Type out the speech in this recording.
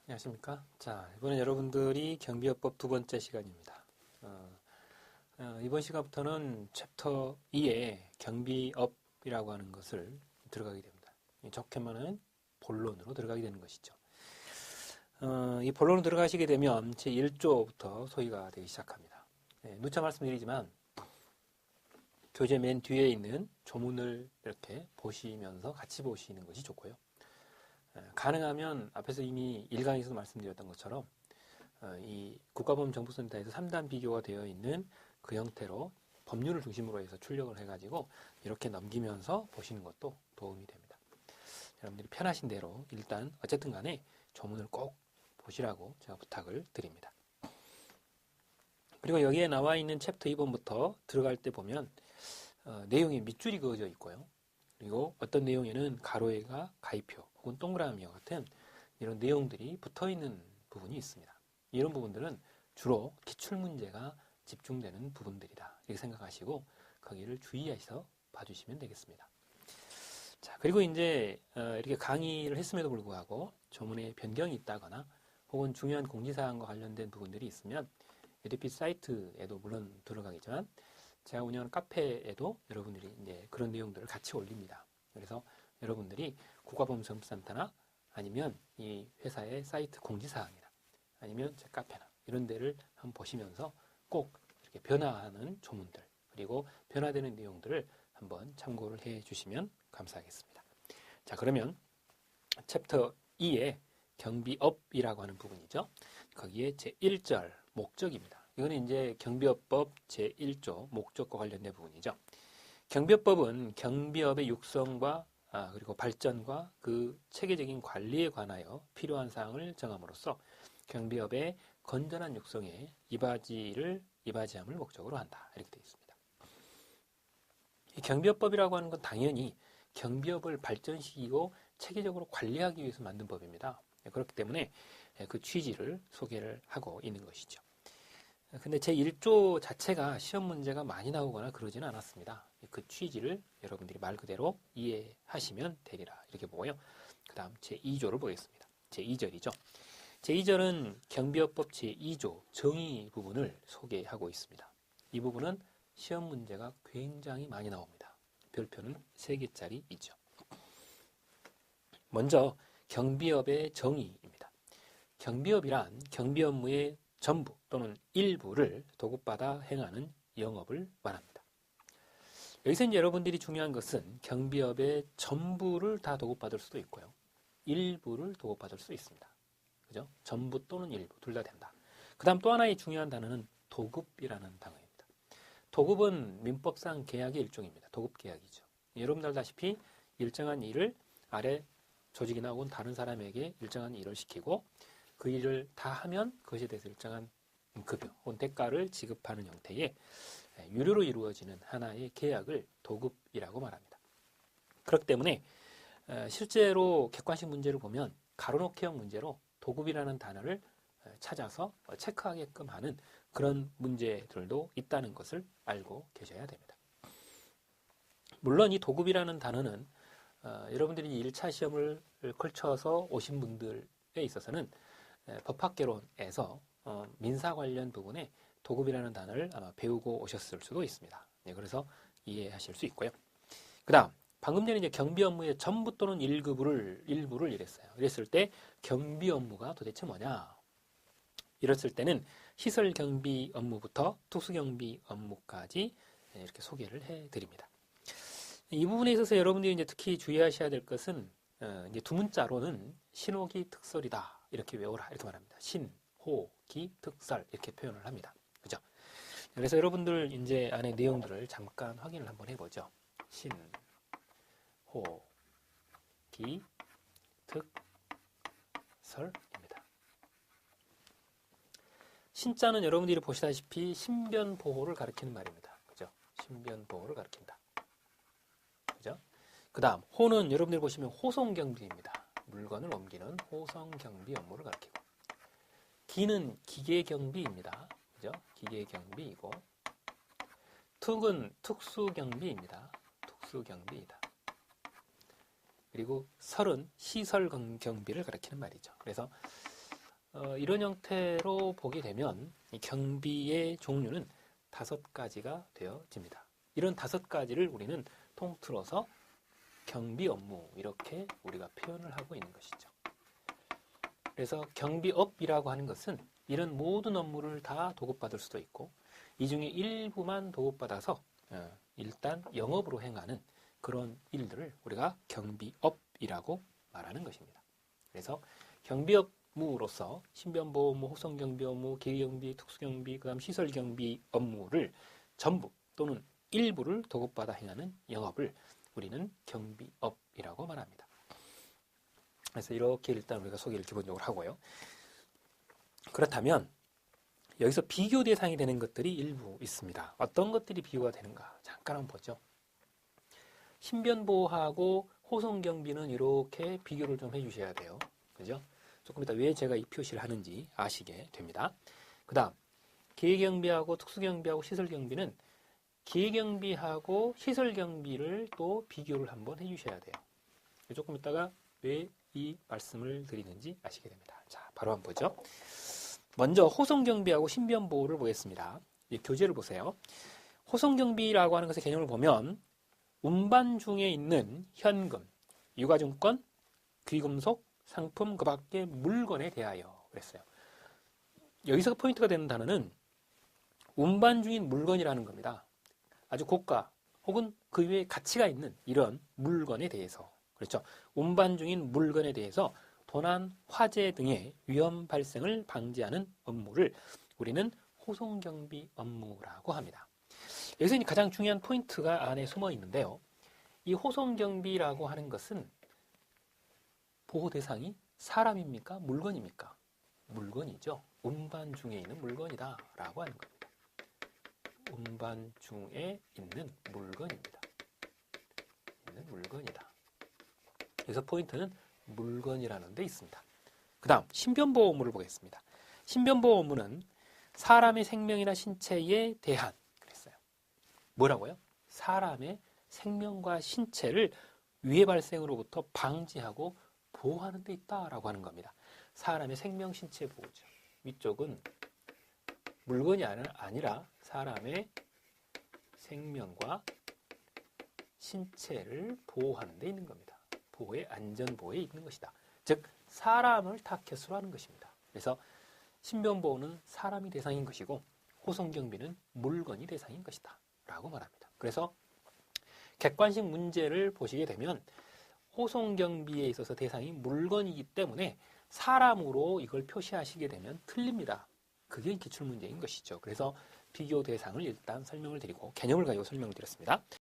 안녕하십니까? 자, 이번에 여러분들이 경비업법 두 번째 시간입니다. 이번 시간부터는 챕터 2의 경비업이라고 하는 것을 들어가게 됩니다. 좋게 말하면 본론으로 들어가게 되는 것이죠. 이 본론으로 들어가시게 되면 제1조부터 소위가 되기 시작합니다. 누차 말씀드리지만 교재 맨 뒤에 있는 조문을 이렇게 보시면서 같이 보시는 것이 좋고요. 가능하면 앞에서 이미 1강에서도 말씀드렸던 것처럼 이 국가보험정보센터에서 3단 비교가 되어 있는 그 형태로 법률을 중심으로 해서 출력을 해가지고 이렇게 넘기면서 보시는 것도 도움이 됩니다. 여러분들이 편하신 대로 일단 어쨌든 간에 조문을 꼭 보시라고 제가 부탁을 드립니다. 그리고 여기에 나와 있는 챕터 2번부터 들어갈 때 보면 내용이 밑줄이 그어져 있고요. 그리고 어떤 내용에는 가로에가 가입표 혹은 동그라미와 같은 이런 내용들이 붙어있는 부분이 있습니다. 이런 부분들은 주로 기출문제가 집중되는 부분들이다 이렇게 생각하시고 거기를 주의해서 봐주시면 되겠습니다. 자, 그리고 이제 이렇게 강의를 했음에도 불구하고 조문에 변경이 있다거나 혹은 중요한 공지사항과 관련된 부분들이 있으면 에듀핏 사이트에도 물론 들어가겠지만 제가 운영하는 카페에도 여러분들이 이제 그런 내용들을 같이 올립니다. 그래서 여러분들이 국가보험정보센터나 아니면 이 회사의 사이트 공지사항이나 아니면 제 카페나 이런 데를 한번 보시면서 꼭 이렇게 변화하는 조문들 그리고 변화되는 내용들을 한번 참고를 해 주시면 감사하겠습니다. 자, 그러면 챕터 2의 경비업이라고 하는 부분이죠. 거기에 제1절 목적입니다. 이거는 이제 경비업법 제1조 목적과 관련된 부분이죠. 경비업법은 경비업의 육성과 그리고 발전과 그 체계적인 관리에 관하여 필요한 사항을 정함으로써 경비업의 건전한 육성에 이바지함을 목적으로 한다. 이렇게 되어 있습니다. 이 경비업법이라고 하는 건 당연히 경비업을 발전시키고 체계적으로 관리하기 위해서 만든 법입니다. 그렇기 때문에 그 취지를 소개를 하고 있는 것이죠. 근데 제1조 자체가 시험 문제가 많이 나오거나 그러지는 않았습니다. 그 취지를 여러분들이 말 그대로 이해하시면 되리라 이렇게 보고요. 그 다음 제2조를 보겠습니다. 제2절이죠. 제2절은 경비업법 제2조 정의 부분을 소개하고 있습니다. 이 부분은 시험 문제가 굉장히 많이 나옵니다. 별표는 3개짜리이죠. 먼저 경비업의 정의입니다. 경비업이란 경비 업무의 전부 또는 일부를 도급받아 행하는 영업을 말합니다. 여기서 이제 여러분들이 중요한 것은 경비업의 전부를 다 도급받을 수도 있고요. 일부를 도급받을 수 있습니다. 그죠? 전부 또는 일부 둘 다 된다. 그 다음 또 하나의 중요한 단어는 도급이라는 단어입니다. 도급은 민법상 계약의 일종입니다. 도급 계약이죠. 여러분들 알다시피 일정한 일을 아래 조직이나 혹은 다른 사람에게 일정한 일을 시키고 그 일을 다 하면 그것에 대해서 일정한 급여 혹은 대가를 지급하는 형태의 유료로 이루어지는 하나의 계약을 도급이라고 말합니다. 그렇기 때문에 실제로 객관식 문제를 보면 가로놓기형 문제로 도급이라는 단어를 찾아서 체크하게끔 하는 그런 문제들도 있다는 것을 알고 계셔야 됩니다. 물론 이 도급이라는 단어는 여러분들이 1차 시험을 걸쳐서 오신 분들에 있어서는 법학개론에서 민사 관련 부분에 도급이라는 단어를 아마 배우고 오셨을 수도 있습니다. 네, 그래서 이해하실 수 있고요. 그 다음 방금 전에 이제 경비 업무의 전부 또는 일부를 이랬어요. 이랬을 때 경비 업무가 도대체 뭐냐? 이랬을 때는 시설 경비 업무부터 특수 경비 업무까지 이렇게 소개를 해드립니다. 이 부분에 있어서 여러분들이 이제 특히 주의하셔야 될 것은 이제 두 문자로는 신호기 특설이다 이렇게 외워라 이렇게 말합니다. 신, 호, 기, 특설 이렇게 표현을 합니다. 그죠? 그래서 여러분들 이제 안에 내용들을 잠깐 확인을 한번 해보죠. 신, 호, 기, 특설입니다. 신자는 여러분들이 보시다시피 신변보호를 가리키는 말입니다. 그죠? 신변보호를 가리킨다. 그죠? 그 다음 호는 여러분들이 보시면 호송경비입니다. 물건을 옮기는 호송경비 업무를 가리키고 기는 기계경비입니다. 그죠? 기계경비이고 특은 특수경비입니다. 특수경비이다. 그리고 설은 시설경비를 가리키는 말이죠. 그래서 이런 형태로 보게 되면 이 경비의 종류는 5가지가 되어집니다. 이런 5가지를 우리는 통틀어서 경비 업무 이렇게 우리가 표현을 하고 있는 것이죠. 그래서 경비업이라고 하는 것은 이런 모든 업무를 다 도급받을 수도 있고 이 중에 일부만 도급받아서 일단 영업으로 행하는 그런 일들을 우리가 경비업이라고 말하는 것입니다. 그래서 경비업무로서 신변보호 업무, 호송경비 업무, 기계경비, 특수경비, 그다음 시설경비 업무를 전부 또는 일부를 도급받아 행하는 영업을 우리는 경비업이라고 말합니다. 그래서 이렇게 일단 우리가 소개를 기본적으로 하고요. 그렇다면 여기서 비교 대상이 되는 것들이 일부 있습니다. 어떤 것들이 비교가 되는가? 잠깐 한번 보죠. 신변보호하고 호송경비는 이렇게 비교를 좀 해주셔야 돼요. 그죠? 조금 이따 왜 제가 이 표시를 하는지 아시게 됩니다. 그 다음 기계경비하고 특수경비하고 시설경비는 기계경비하고 시설경비를 또 비교를 한번 해주셔야 돼요. 조금 이따가 왜 이 말씀을 드리는지 아시게 됩니다. 자, 바로 한번 보죠. 먼저 호송경비하고 신변보호를 보겠습니다. 이 교재를 보세요. 호송경비라고 하는 것의 개념을 보면 운반 중에 있는 현금, 유가증권, 귀금속, 상품, 그 밖의 물건에 대하여 그랬어요. 여기서 포인트가 되는 단어는 운반 중인 물건이라는 겁니다. 아주 고가 혹은 그 외에 가치가 있는 이런 물건에 대해서 그렇죠. 운반 중인 물건에 대해서 도난, 화재 등의 위험 발생을 방지하는 업무를 우리는 호송경비 업무라고 합니다. 여기서 가장 중요한 포인트가 안에 숨어 있는데요. 이 호송경비라고 하는 것은 보호 대상이 사람입니까? 물건입니까? 물건이죠. 운반 중에 있는 물건이다 라고 하는 겁니다. 운반 중에 있는 물건입니다. 있는 물건이다. 그래서 포인트는 물건이라는 데 있습니다. 그 다음 신변보호 업무를 보겠습니다. 신변보호 업무는 사람의 생명이나 신체에 대한 그랬어요. 뭐라고요? 사람의 생명과 신체를 위해 발생으로부터 방지하고 보호하는 데 있다라고 하는 겁니다. 사람의 생명, 신체 보호죠. 위쪽은 물건이 아니라 사람의 생명과 신체를 보호하는 데 있는 겁니다. 보호의 안전보호에 있는 것이다. 즉 사람을 타켓으로 하는 것입니다. 그래서 신변보호는 사람이 대상인 것이고 호송경비는 물건이 대상인 것이다 라고 말합니다. 그래서 객관식 문제를 보시게 되면 호송경비에 있어서 대상이 물건이기 때문에 사람으로 이걸 표시하시게 되면 틀립니다. 그게 기출문제인 것이죠. 그래서 비교 대상을 일단 설명을 드리고 개념을 가지고 설명을 드렸습니다.